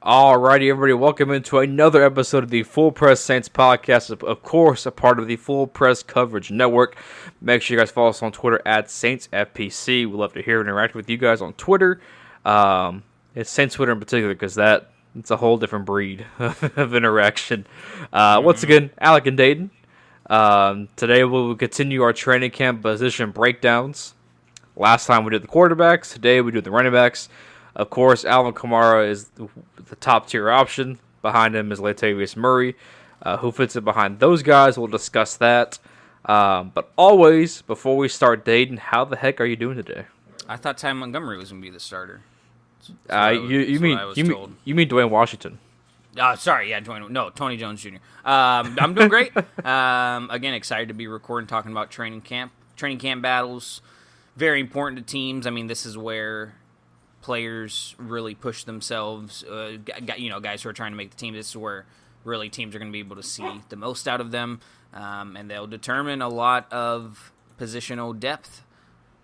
Alrighty, everybody, welcome into another episode of the Full Press Saints podcast. Of course, a part of the Full Press Coverage Network. Make sure you guys follow us on Twitter at SaintsFPC. We love to hear and interact with you guys on Twitter. It's Saints Twitter in particular because it's a whole different breed of interaction. Once again, Alec and Dayton. Today we will continue our training camp position breakdowns. Last time we did the quarterbacks. Today we do the running backs. Of course, Alvin Kamara is the top-tier option. Behind him is Latavius Murray. Who fits it behind those guys? We'll discuss that. But always, before we start, Dayton, how the heck are you doing today? I thought Ty Montgomery was going to be the starter. You mean Dwayne Washington? Sorry, yeah, Tony Jones Jr. I'm doing great. Again, excited to be recording, talking about training camp battles. Very important to teams. I mean, this is where players really push themselves, guys who are trying to make the team. This is where really teams are going to be able to see the most out of them, and they'll determine a lot of positional depth.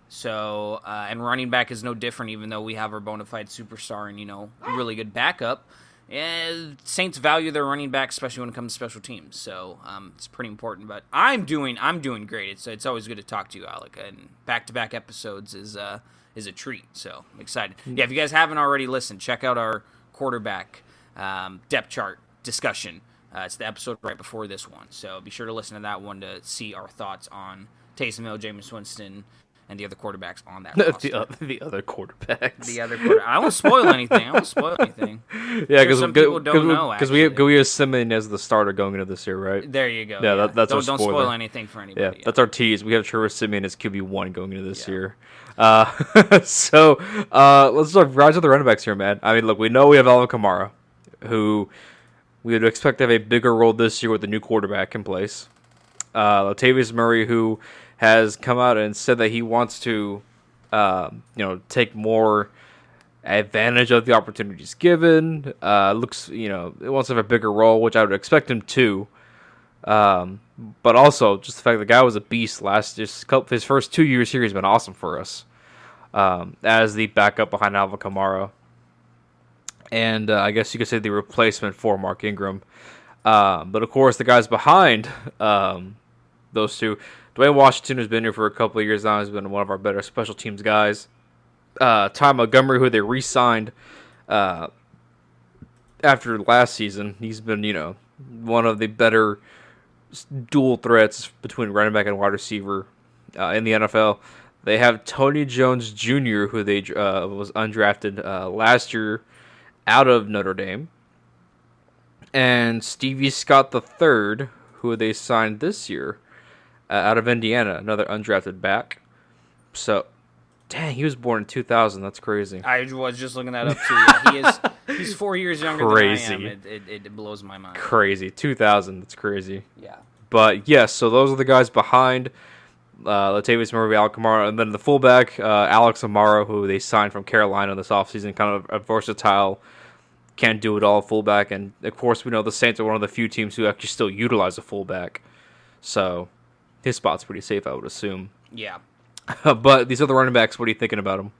So, and running back is no different, even though we have our bona fide superstar and, really good backup. Saints value their running back, especially when it comes to special teams. So, it's pretty important. But I'm doing great. It's always good to talk to you, Alec. And back-to-back episodes is a treat, so I'm excited. Yeah, if you guys haven't already listened, check out our quarterback depth chart discussion. It's the episode right before this one, so be sure to listen to that one to see our thoughts on Taysom Hill, Jameis Winston, and the other quarterbacks on that roster. The other quarterbacks. I won't spoil anything. Yeah, because people don't know, because we have Simeon as the starter going into this year, right? There you go. Yeah, that's don't our spoiler. Don't spoil anything for anybody. Yeah, that's our tease. We have Travis Simeon as QB1 going into this year. Let's start right to the running backs here, man. I mean, look, we know we have Alvin Kamara, who we would expect to have a bigger role this year with the new quarterback in place. Latavius Murray, who has come out and said that he wants to, take more advantage of the opportunities given. Wants to have a bigger role, which I would expect him to. But also, just the fact the guy was a beast his first 2 years here, he's been awesome for us as the backup behind Alvin Kamara. And I guess you could say the replacement for Mark Ingram. But of course, the guys behind those two, Dwayne Washington has been here for a couple of years now. He's been one of our better special teams guys. Ty Montgomery, who they re-signed after last season, he's been, one of the better dual threats between running back and wide receiver in the NFL. They have Tony Jones Jr., who they was undrafted last year out of Notre Dame, and Stevie Scott III, who they signed this year out of Indiana, another undrafted back. So, dang, he was born in 2000. That's crazy. I was just looking that up too. Yeah, he's 4 years younger than I am. It blows my mind. Crazy. 2000. That's crazy. Yeah. But yes, so those are the guys behind Latavius Murray, Alvin Kamara, and then the fullback, Alex Amaro, who they signed from Carolina this offseason, kind of a versatile, can't do it all fullback. And of course, we know the Saints are one of the few teams who actually still utilize a fullback. So his spot's pretty safe, I would assume. Yeah. But these other running backs, what are you thinking about them?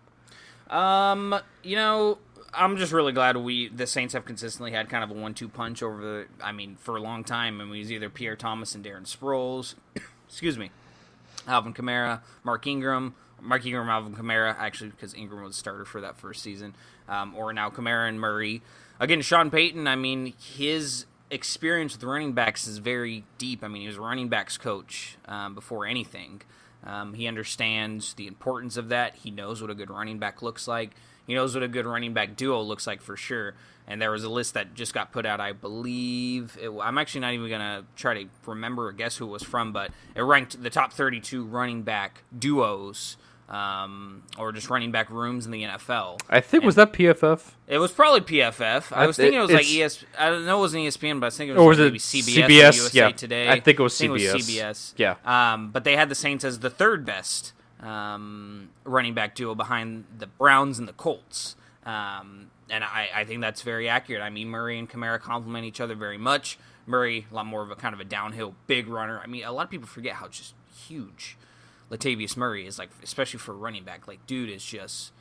I'm just really glad the Saints have consistently had kind of a 1-2 punch for a long time. I mean, it was either Pierre Thomas and Darren Sproles. Excuse me. Alvin Kamara, Mark Ingram, Alvin Kamara, actually, because Ingram was a starter for that first season. Or now Kamara and Murray. Again, Sean Payton, I mean, his experience with running backs is very deep. I mean, he was a running backs coach before anything. He understands the importance of that. He knows what a good running back looks like. He knows what a good running back duo looks like for sure. And there was a list that just got put out, I believe. I'm actually not even going to try to remember or guess who it was from, but it ranked the top 32 running back duos or just running back rooms in the NFL. I think, was that PFF? It was probably PFF. I was thinking it was like ESPN. I don't know it wasn't ESPN, but I was thinking it was maybe CBS or USA Today. I think it was CBS. Yeah. But they had the Saints as the third best running back duo behind the Browns and the Colts. And I think that's very accurate. I mean, Murray and Kamara complement each other very much. Murray, a lot more of a kind of a downhill big runner. I mean, a lot of people forget how just huge Latavius Murray is, like, especially for a running back. Like, dude is just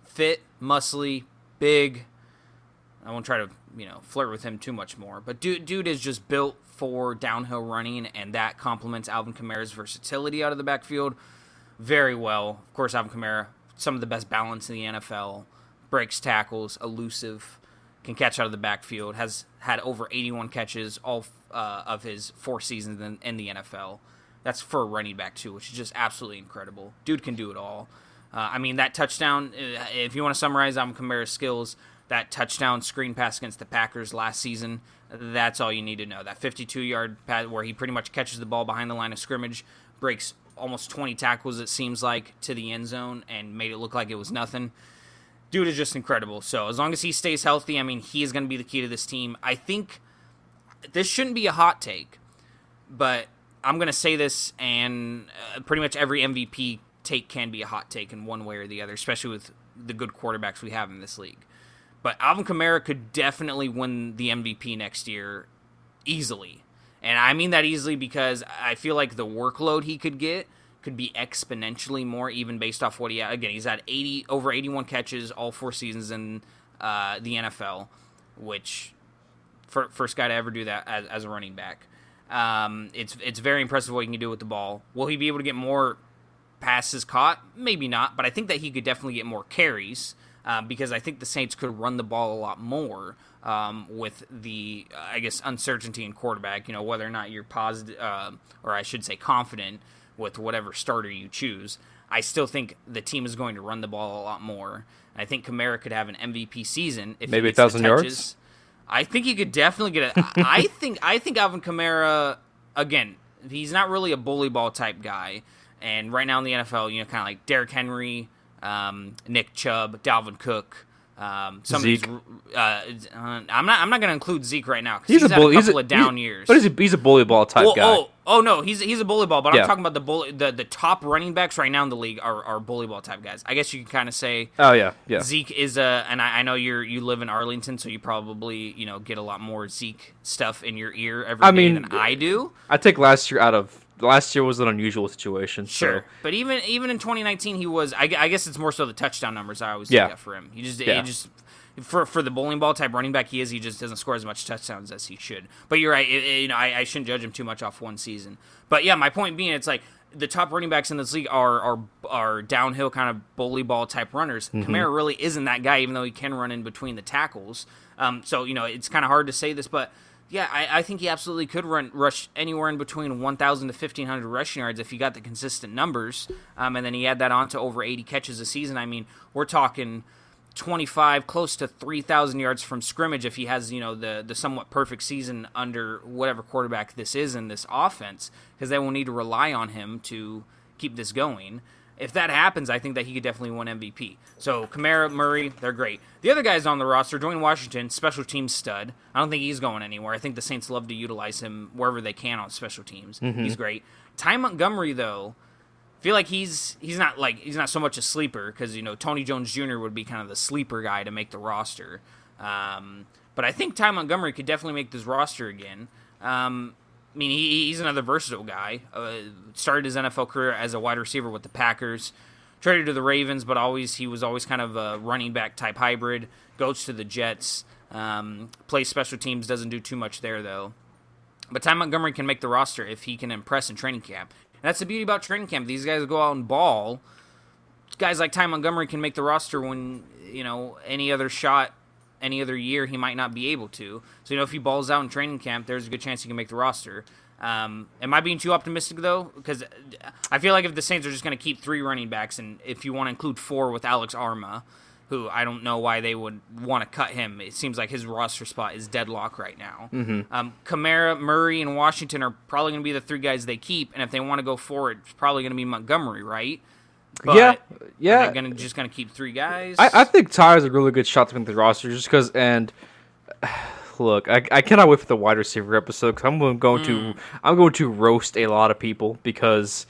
fit, muscly, big. I won't try to flirt with him too much more. But dude is just built for downhill running, and that complements Alvin Kamara's versatility out of the backfield very well. Of course, Alvin Kamara, some of the best balance in the NFL, breaks tackles, elusive, can catch out of the backfield, has had over 81 catches all of his 4 seasons in the NFL. That's for a running back, too, which is just absolutely incredible. Dude can do it all. That touchdown, if you want to summarize Alvin Kamara's skills, that touchdown screen pass against the Packers last season, that's all you need to know. That 52-yard pass where he pretty much catches the ball behind the line of scrimmage, breaks almost 20 tackles, it seems like, to the end zone and made it look like it was nothing. Dude is just incredible. So as long as he stays healthy, he is going to be the key to this team. I think this shouldn't be a hot take, but I'm going to say this, and pretty much every MVP take can be a hot take in one way or the other, especially with the good quarterbacks we have in this league. But Alvin Kamara could definitely win the MVP next year easily. And I mean that easily because I feel like the workload he could get could be exponentially more, even based off what he had. Again, he's had over 81 catches all 4 seasons in the NFL, which first guy to ever do that as a running back. It's very impressive what he can do with the ball. Will he be able to get more passes caught? Maybe not, but I think that he could definitely get more carries because I think the Saints could run the ball a lot more with the, uncertainty in quarterback, whether or not you're positive, or I should say confident with whatever starter you choose. I still think the team is going to run the ball a lot more. And I think Kamara could have an MVP season if maybe he gets 1,000 the touches. yards. I think he could definitely get it. I think Alvin Kamara, again, he's not really a bully ball type guy. And right now in the NFL, kind of like Derrick Henry, Nick Chubb, Dalvin Cook, some Zeke. of these. I'm not going to include Zeke right now because He's he's a had bully. a couple of down years. But he's a bully ball type guy. Oh no, he's a bully ball. But Yeah. I'm talking about the top running backs right now in the league are bully ball type guys. I guess you can kind of say. Oh yeah. Zeke is and I know you live in Arlington, so you probably get a lot more Zeke stuff in your ear every day than I do. I take last year out of. Last year was an unusual situation. Sure, so. but even in 2019, he was. I guess it's more so the touchdown numbers I always look at for him. He just for the bowling ball type running back he is. He just doesn't score as much touchdowns as he should. But you're right. I shouldn't judge him too much off one season. But yeah, my point being, it's like the top running backs in this league are downhill kind of bully ball type runners. Mm-hmm. Kamara really isn't that guy, even though he can run in between the tackles. So it's kind of hard to say this, but. Yeah, I think he absolutely could rush anywhere in between 1,000 to 1,500 rushing yards if he got the consistent numbers, and then he add that on to over 80 catches a season. We're talking 25, close to 3,000 yards from scrimmage if he has, the somewhat perfect season under whatever quarterback this is in this offense, because they will need to rely on him to keep this going. If that happens, I think that he could definitely win MVP. So Kamara, Murray, they're great. The other guys on the roster, Dwayne Washington, special teams stud. I don't think he's going anywhere. I think the Saints love to utilize him wherever they can on special teams. Mm-hmm. He's great. Ty Montgomery, though, I feel like he's not so much a sleeper because Tony Jones Jr. would be kind of the sleeper guy to make the roster. But I think Ty Montgomery could definitely make this roster again. He's another versatile guy. Started his NFL career as a wide receiver with the Packers. Traded to the Ravens, but he was always kind of a running back type hybrid. Goes to the Jets. Plays special teams, doesn't do too much there, though. But Ty Montgomery can make the roster if he can impress in training camp. And that's the beauty about training camp. These guys go out and ball. Guys like Ty Montgomery can make the roster when, any other year he might not be able to. So, if he balls out in training camp, there's a good chance he can make the roster. Am I being too optimistic, though? Because I feel like if the Saints are just going to keep 3 running backs, and if you want to include 4 with Alex Arma, who I don't know why they would want to cut him. It seems like his roster spot is deadlock right now. Mm-hmm. Kamara, Murray, and Washington are probably going to be the 3 guys they keep, and if they want to go forward, it's probably going to be Montgomery, right? But yeah. Are they just going to keep 3 guys? I think Ty is a really good shot to make the roster just because, and look, I cannot wait for the wide receiver episode because I'm going to roast a lot of people because,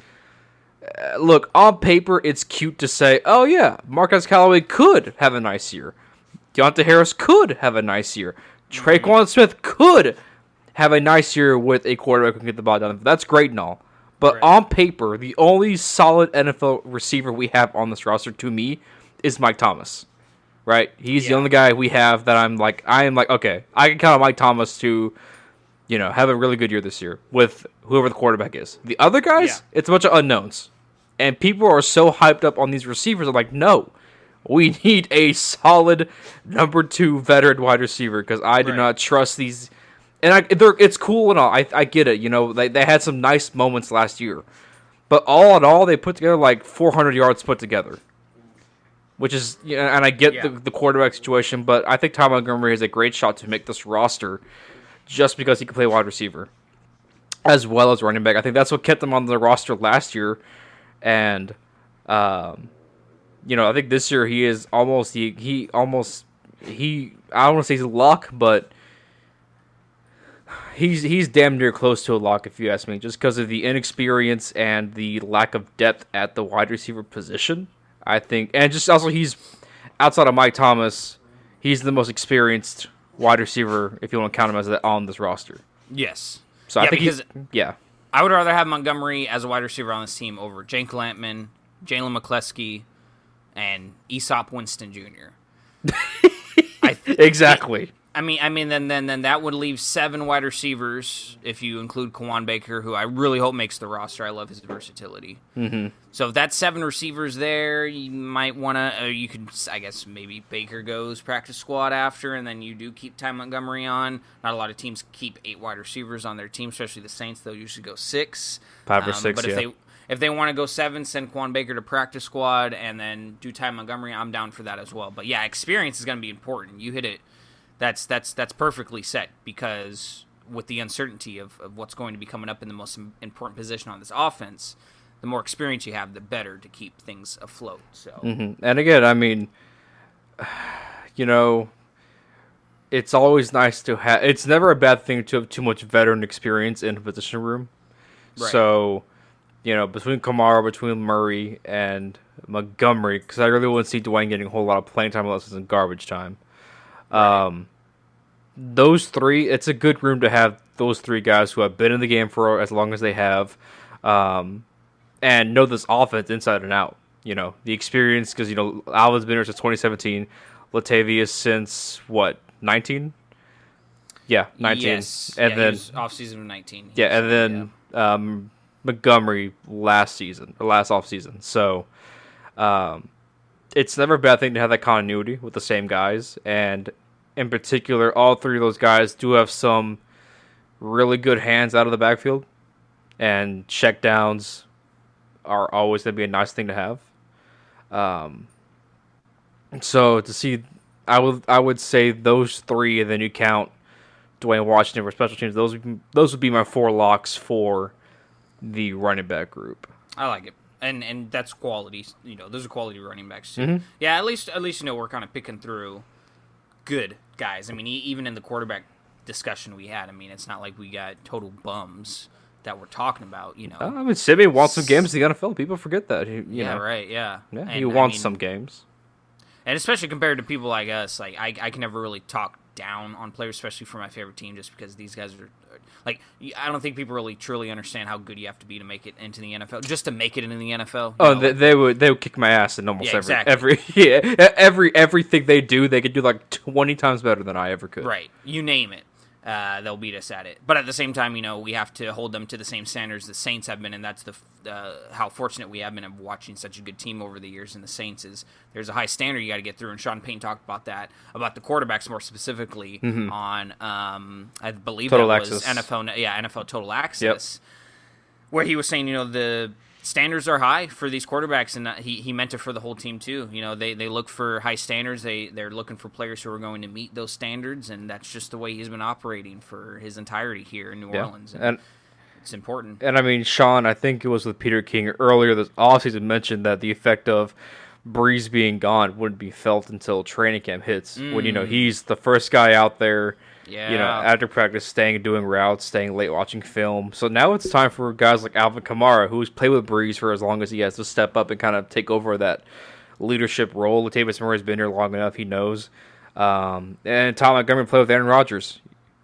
look, on paper it's cute to say, oh yeah, Marquez Callaway could have a nice year. Deontay Harris could have a nice year. Traquan Smith could have a nice year with a quarterback who can get the ball down. That's great and all. But on paper, the only solid NFL receiver we have on this roster, to me, is Mike Thomas. right? He's the Yeah. only guy we have that I am like, okay, I can count on Mike Thomas to, have a really good year this year with whoever the quarterback is. The other guys, Yeah. it's a bunch of unknowns. And people are so hyped up on these receivers. I'm like, no, we need a solid number 2 veteran wide receiver because I do Right. not trust these. And it's cool and all. I get it. They had some nice moments last year. But all in all, they put together like 400 yards put together. Which is, and I get Yeah. the quarterback situation, but I think Ty Montgomery has a great shot to make this roster just because he can play wide receiver as well as running back. I think that's what kept him on the roster last year. And, I think this year he is almost, I don't want to say he's a lock, but he's damn near close to a lock, if you ask me, just because of the inexperience and the lack of depth at the wide receiver position. I think, and just also he's outside of Mike Thomas, he's the most experienced wide receiver, if you want to count him as that on this roster. Yes. So I think because yeah. I would rather have Montgomery as a wide receiver on this team over Jake Lampman, Jalen McCleskey, and Aesop Winston Jr. Exactly. I mean, then that would leave 7 wide receivers if you include Kawan Baker, who I really hope makes the roster. I love his versatility. Mm-hmm. So if that's 7 receivers there, you might want to. You could, I guess, maybe Baker goes practice squad after, and then you do keep Ty Montgomery on. Not a lot of teams keep 8 wide receivers on their team, especially the Saints. They'll usually go 6, 5 or 6. But if they want to go 7, send Kawan Baker to practice squad, and then do Ty Montgomery, I'm down for that as well. But yeah, experience is going to be important. You hit it. That's perfectly set because with the uncertainty of what's going to be coming up in the most important position on this offense, the more experience you have, the better to keep things afloat. So, And again, I mean, it's always nice to have. It's never a bad thing to have too much veteran experience in a position room. Right. So, between Kamara, between Murray, and Montgomery, because I really wouldn't see Dwayne getting a whole lot of playing time unless it's in garbage time. Those 3, it's a good room to have those 3 guys who have been in the game for as long as they have, and know this offense inside and out. The experience, because Alvin's been here since 2017, Latavius since 19? Yeah, 19. yes, and then off season of 19. and then Montgomery last off season. So, it's never a bad thing to have that continuity with the same guys, and in particular, all 3 of those guys do have some really good hands out of the backfield, and check downs are always going to be a nice thing to have. So to see, I would say those 3, and then you count Dwayne Washington for special teams. Those would be my 4 locks for the running back group. I like it. And that's quality. Those are quality running backs too. Yeah, at least we're kind of picking through good guys. I mean, even in the quarterback discussion we had, I mean, it's not like we got total bums that we're talking about. I mean, Simeon wants some games in the NFL. People forget that. Right. Yeah. Yeah, And, he wants some games. And especially compared to people like us, like I can never really talk down on players, especially for my favorite team, just because these guys are like, I don't think people really truly understand how good you have to be to make it into the NFL, just to make it into the NFL. Oh, they would kick my ass in almost exactly. everything they do. They could do like 20 times better than I ever could. Right, you name it. They'll beat us at it. But at the same time, we have to hold them to the same standards the Saints have been, and that's how fortunate we have been of watching such a good team over the years. And the Saints there's a high standard you got to get through, and Sean Payne talked about that, about the quarterbacks more specifically on I believe Total that was Access. NFL Total Access, where he was saying the standards are high for these quarterbacks, and he meant it for the whole team too. They look for high standards. They're looking for players who are going to meet those standards, and that's just the way he's been operating for his entirety here in New Orleans. And it's important. And I mean, Sean, I think it was with Peter King earlier this offseason, mentioned that the effect of Breeze being gone wouldn't be felt until training camp hits. When he's the first guy out there. Yeah. After practice, staying, doing routes, staying late, watching film. So now it's time for guys like Alvin Kamara, who's played with Breeze for as long as he has, to step up and kind of take over that leadership role. Latavius Murray's been here long enough; he knows. And Tom Montgomery played with Aaron Rodgers.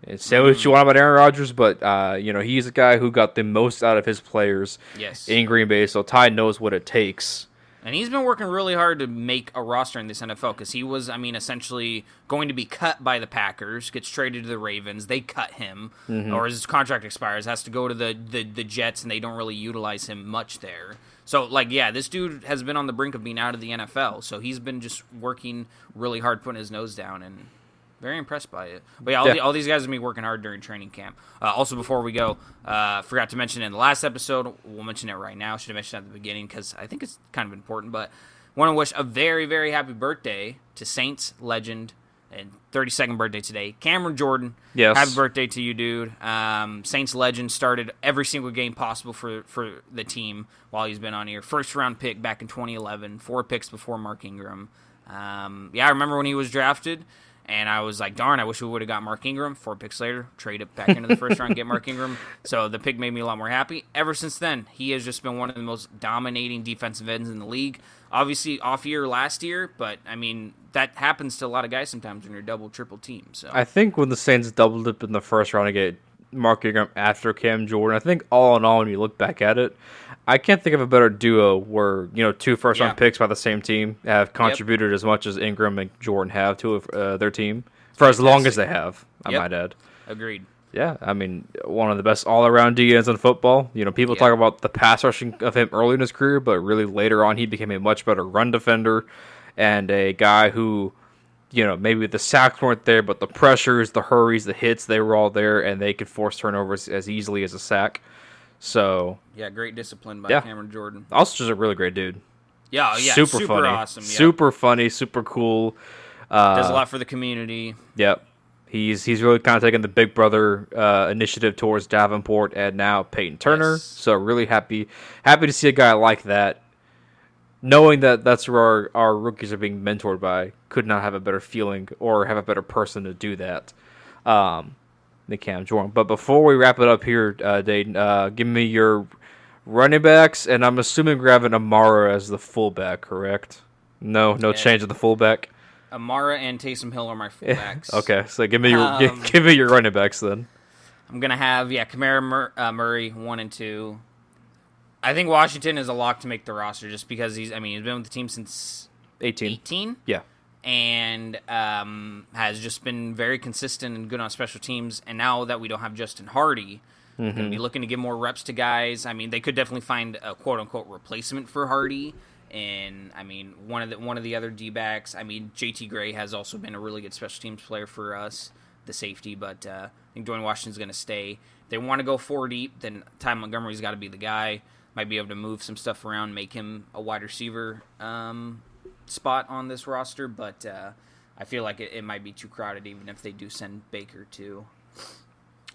And say what you want about Aaron Rodgers, but he's a guy who got the most out of his players Yes. in Green Bay. So Ty knows what it takes And he's been working really hard to make a roster in this NFL because he was, essentially going to be cut by the Packers, gets traded to the Ravens. They cut him, or his contract expires, has to go to the Jets, and they don't really utilize him much there. So, this dude has been on the brink of being out of the NFL. So he's been just working really hard, putting his nose down, and very impressed by it. But yeah, all these guys are going to be working hard during training camp. Also, before we go, forgot to mention in the last episode, we'll mention it right now. Should have mentioned it at the beginning because I think it's kind of important. But want to wish a very, very happy birthday to Saints legend and 32nd birthday today, Cameron Jordan. Yes. Happy birthday to you, dude. Saints legend, started every single game possible for the team while he's been on here. First round pick back in 2011, 4 picks before Mark Ingram. I remember when he was drafted. And I was like, darn, I wish we would have got Mark Ingram. 4 picks later, trade it back into the first round, get Mark Ingram. So the pick made me a lot more happy. Ever since then, he has just been one of the most dominating defensive ends in the league. Obviously, off year last year, but, that happens to a lot of guys sometimes when you're double, triple team. So I think when the Saints doubled up in the first round to get Mark Ingram after Cam Jordan, I think all in all, when you look back at it, I can't think of a better duo where 2 first-round picks by the same team have contributed as much as Ingram and Jordan have to their team for as long as they have, I might add. Agreed. Yeah, one of the best all-around DNs in football. People talk about the pass rushing of him early in his career, but really later on he became a much better run defender and a guy who, maybe the sacks weren't there, but the pressures, the hurries, the hits, they were all there, and they could force turnovers as easily as a sack. So yeah, great discipline by Cameron Jordan. Also, just a really great dude. Yeah, super funny, awesome, super funny, super cool. Does a lot for the community. Yep, he's really kind of taken the Big Brother initiative towards Davenport and now Peyton Turner. Yes. So really happy to see a guy like that. Knowing that that's where our rookies are being mentored by, could not have a better feeling or have a better person to do that. Than Cam Jordan. But before we wrap it up here, Dayton, give me your running backs, and I'm assuming we're having Amara as the fullback, correct? No change of the fullback. Amara and Taysom Hill are my fullbacks. Okay, so give me your running backs then. I'm gonna have Kamara Murray 1 and 2. I think Washington is a lock to make the roster just because he's been with the team since 18. Yeah. And has just been very consistent and good on special teams. And now that we don't have Justin Hardy, going to be looking to give more reps to guys. They could definitely find a quote-unquote replacement for Hardy. And, one of the other D-backs, JT Gray has also been a really good special teams player for us, the safety. But I think Dwayne Washington's going to stay. If they want to go 4 deep, then Ty Montgomery's got to be the guy. Might be able to move some stuff around, make him a wide receiver spot on this roster, but I feel like it might be too crowded even if they do send Baker to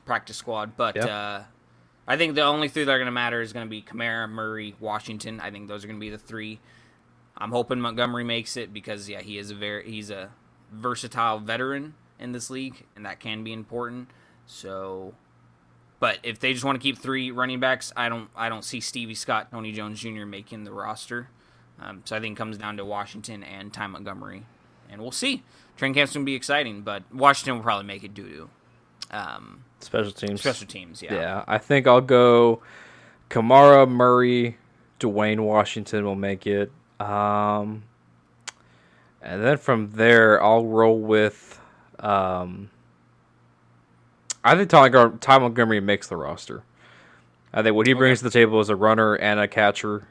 practice squad. But I think the only 3 that are going to matter is going to be Kamara, Murray, Washington. I think those are going to be the 3. I'm hoping Montgomery makes it because he's a versatile veteran in this league, and that can be important. So, but if they just want to keep 3 running backs, I don't see Stevie Scott, Tony Jones Jr. making the roster. So I think it comes down to Washington and Ty Montgomery. And we'll see. Training camp's going to be exciting, but Washington will probably make it due to special teams. Special teams, yeah. Yeah, I think I'll go Kamara, Murray, Dwayne Washington will make it. And then from there, I'll roll with... I think Ty Montgomery makes the roster. I think what he brings to the table is a runner and a catcher.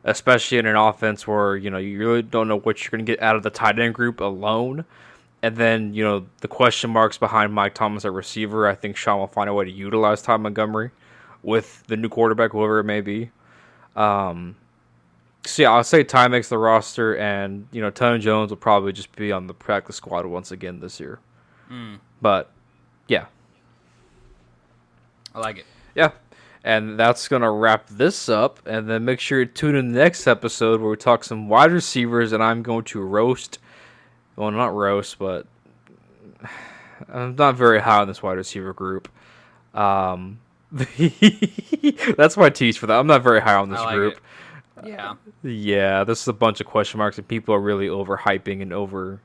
Especially in an offense where, you really don't know what you're going to get out of the tight end group alone. And then, the question marks behind Mike Thomas at receiver, I think Sean will find a way to utilize Ty Montgomery with the new quarterback, whoever it may be. So, yeah, I'll say Ty makes the roster, and, Tony Jones will probably just be on the practice squad once again this year. But, yeah. I like it. Yeah. And that's going to wrap this up. And then make sure you tune in the next episode where we talk some wide receivers. And I'm going to roast. Well, not roast, but I'm not very high on this wide receiver group. That's my tease for that. I'm not very high on this group. It. Yeah. Yeah, this is a bunch of question marks. And people are really overhyping and over,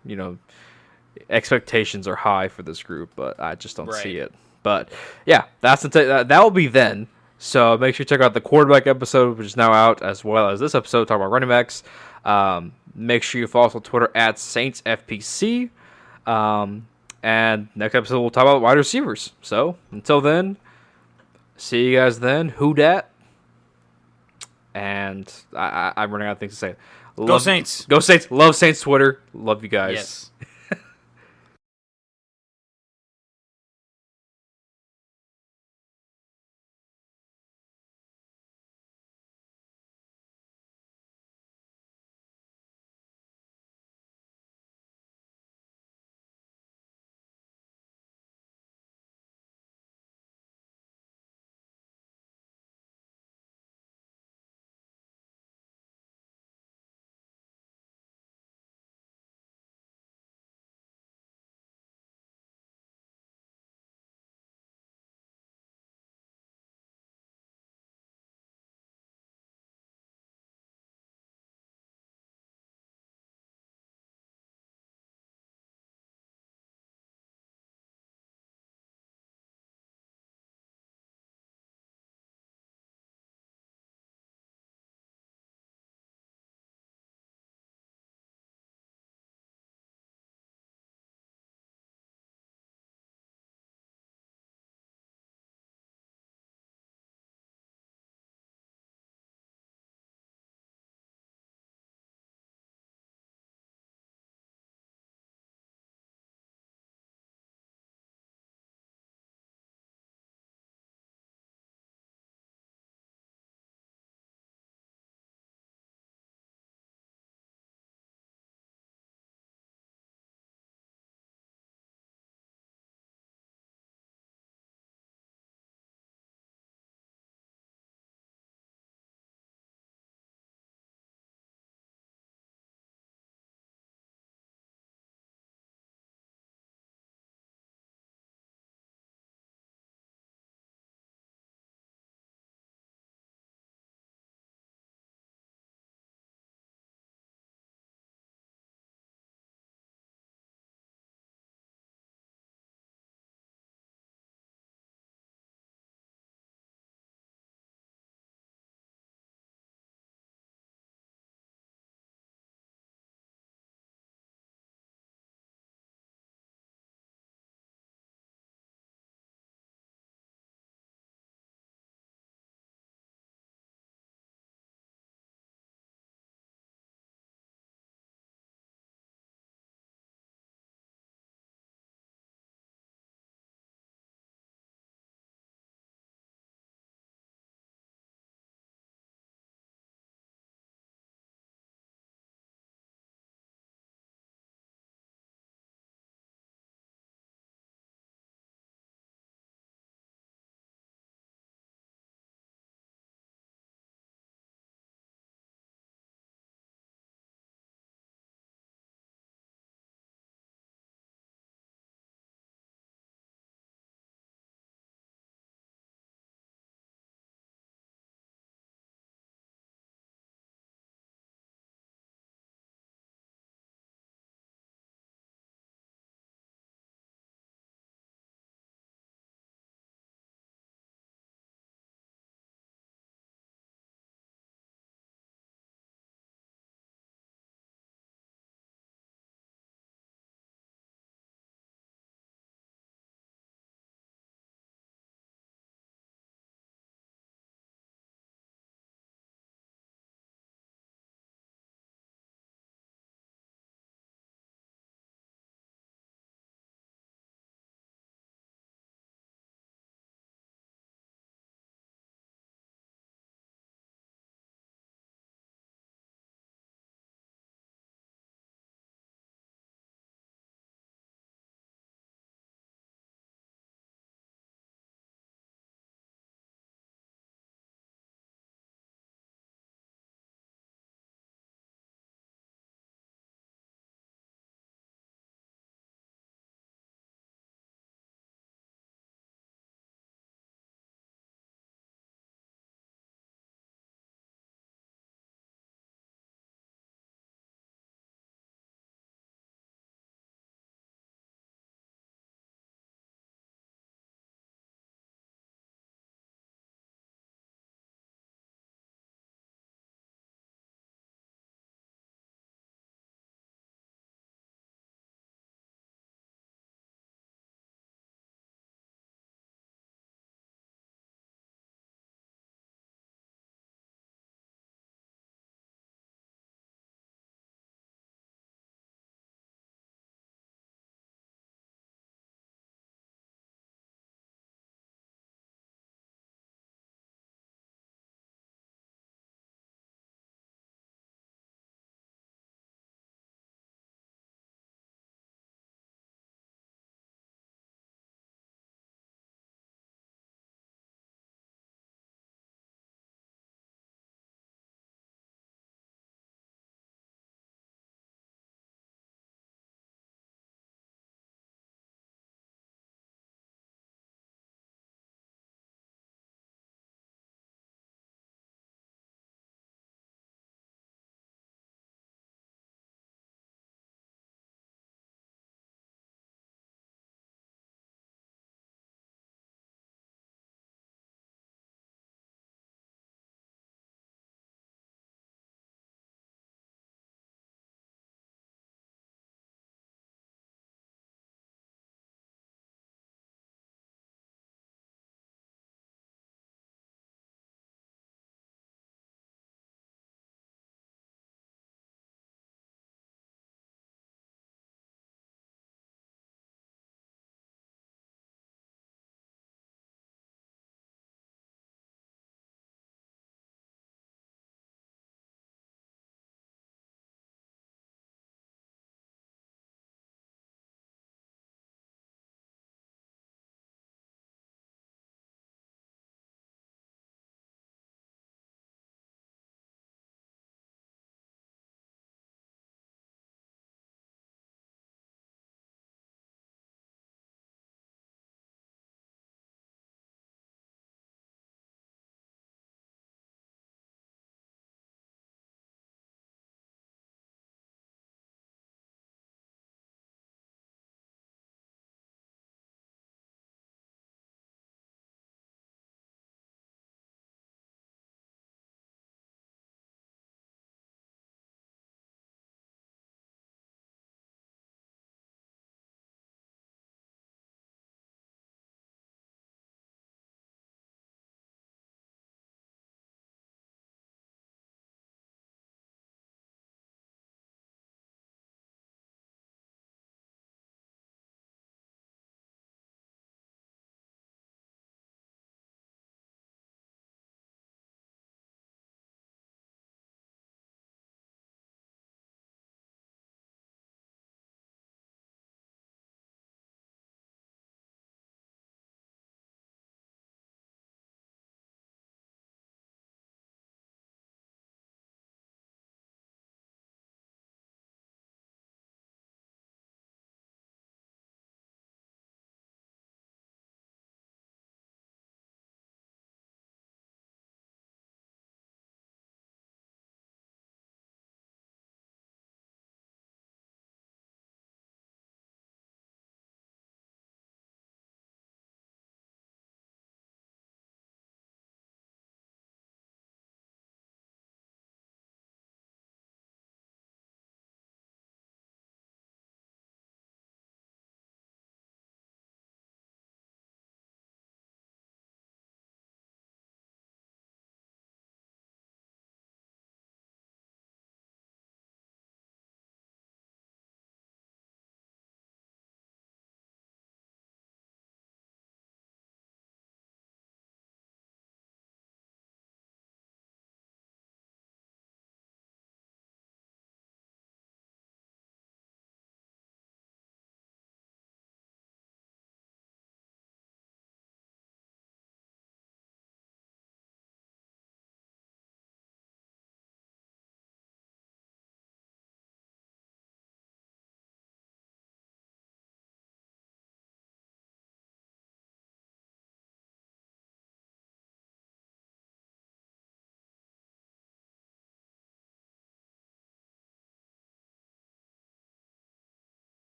expectations are high for this group. But I just don't see it. But, yeah, that will be then. So make sure you check out the quarterback episode, which is now out, as well as this episode talking about running backs. Make sure you follow us on Twitter at SaintsFPC. And next episode we'll talk about wide receivers. So until then, see you guys then. Who dat? And I'm running out of things to say. Go Saints. Go Saints. Love Saints Twitter. Love you guys. Yes.